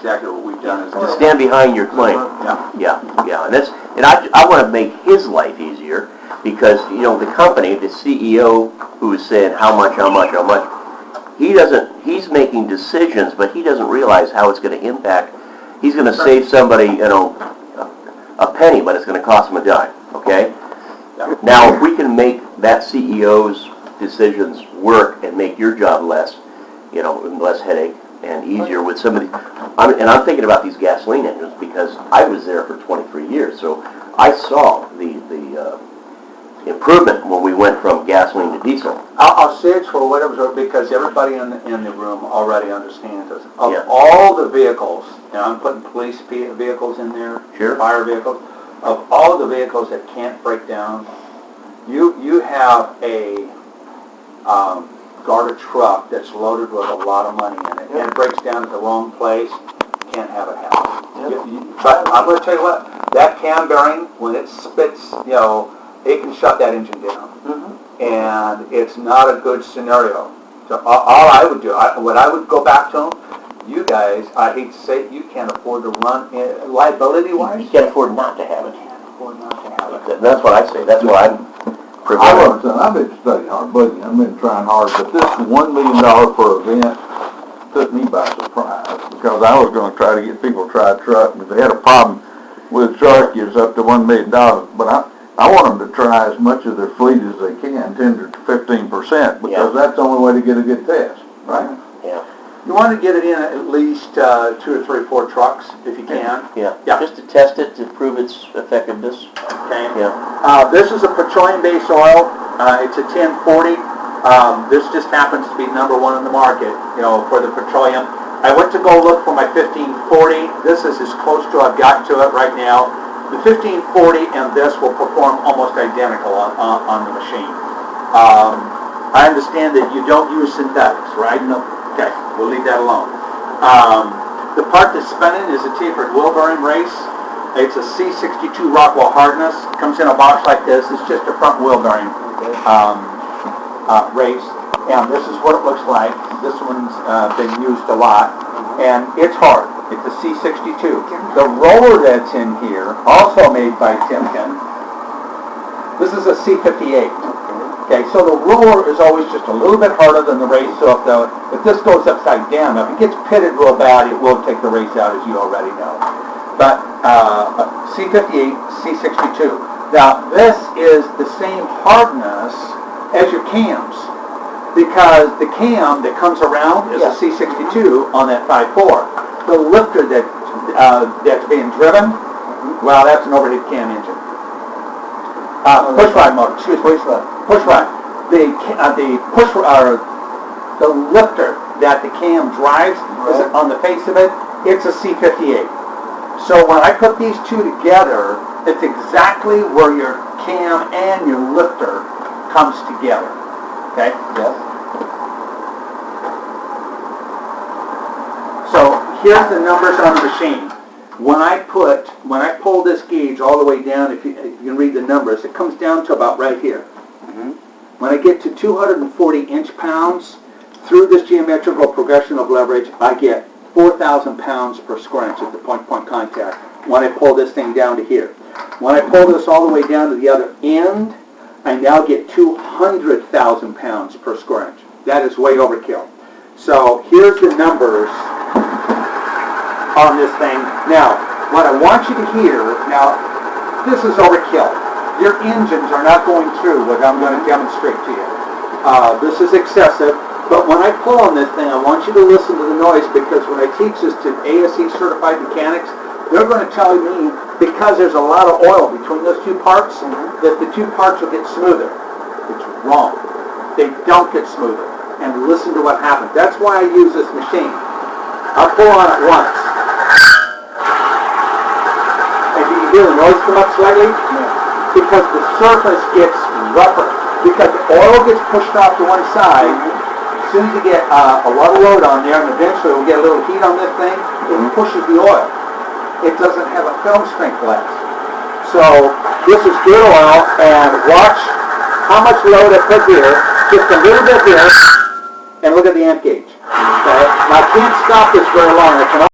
exactly what we've done. To stand behind your claim. Yeah, and I want to make his life easier, because, you know, the company, the CEO who is saying how much, he's making decisions, but he doesn't realize how it's going to impact. He's going to save somebody, you know, a penny, but it's going to cost him a dime, okay? Yeah. Now, if we can make that CEO's decisions work and make your job less, you know, less headache and easier with somebody, and I'm thinking about these gasoline engines because I was there for 23 years, so I saw the improvement when we went from gasoline to diesel. I'll say it for whatever, because everybody in the room already understands this. Of Yeah. all the vehicles, and I'm putting police vehicles in there, Sure. fire vehicles, of all the vehicles that can't break down, you have a garbage truck that's loaded with a lot of money in it, and it breaks down at the wrong place, can't have it happen. But I'm going to tell you what, that cam bearing, when it spits, you know, it can shut that engine down. And it's not a good scenario. So all I would do, what I would go back to them, you guys, I hate to say it, you can't afford to run, liability-wise, You can't afford not to have it. afford not to have it. That's what I say. That's what I'm I've been studying hard, buddy. I've been trying hard, but this $1 million per event took me by surprise, because I was going to try to get people to try a truck, and if they had a problem with a truck, it's up to $1 million. But I want them to try as much of their fleet as they can, 10 to 15%, because that's the only way to get a good test, right? Yeah. You want to get it in at least 2 or 3 or 4 trucks, if you can. Yeah. Just to test it, to prove its effectiveness. Okay. Yeah. This is a petroleum-based oil. It's a 1040. This just happens to be number 1 in the market, you know, for the petroleum. I went to go look for my 1540. This is as close to I've got to it right now. The 1540 and this will perform almost identical on the machine. I understand that you don't use synthetics, right? No. Okay, we'll leave that alone. The part that's spinning is a tapered wheel bearing race. It's a C62 Rockwell hardness. Comes in a box like this. It's just a front wheel bearing race. And this is what it looks like. This one's been used a lot. And it's hard. It's a C62. The roller that's in here, also made by Timken, this is a C58. Okay, so the roller is always just a little bit harder than the race, so if this goes upside down, if it gets pitted real bad, it will take the race out, as you already know. But C58, C62. Now, this is the same hardness as your cams, because the cam that comes around is a C62 on that 5.4. The lifter that's being driven, well, that's an overhead cam engine. Push rod motor, excuse me. Push rod. The lifter that the cam drives is on the face of it. It's a C58. So when I put these two together, it's exactly where your cam and your lifter comes together. Okay. Yes. So here's the numbers on the machine. When I pull this gauge all the way down, if you can read the numbers, it comes down to about right here. When I get to 240 inch-pounds, through this geometrical progression of leverage, I get 4,000 pounds per square inch at the point-to-point contact when I pull this thing down to here. When I pull this all the way down to the other end, I now get 200,000 pounds per square inch. That is way overkill. So here's the numbers on this thing. Now, what I want you to hear, now, this is overkill. Your engines are not going through what I'm going to demonstrate to you. This is excessive, but when I pull on this thing, I want you to listen to the noise, because when I teach this to ASE certified mechanics, they're going to tell me, because there's a lot of oil between those two parts, that the two parts will get smoother. It's wrong. They don't get smoother. And listen to what happens. That's why I use this machine. I'll pull on it once. And you can hear the noise come up slightly? Because the surface gets rougher. Because oil gets pushed off to one side. As soon as you get a lot of load on there, and eventually we'll get a little heat on this thing, it pushes the oil. It doesn't have a film strength left. So this is good oil, and watch how much load I put here. Just a little bit here, and look at the amp gauge. Okay? Now I can't stop this very long. I can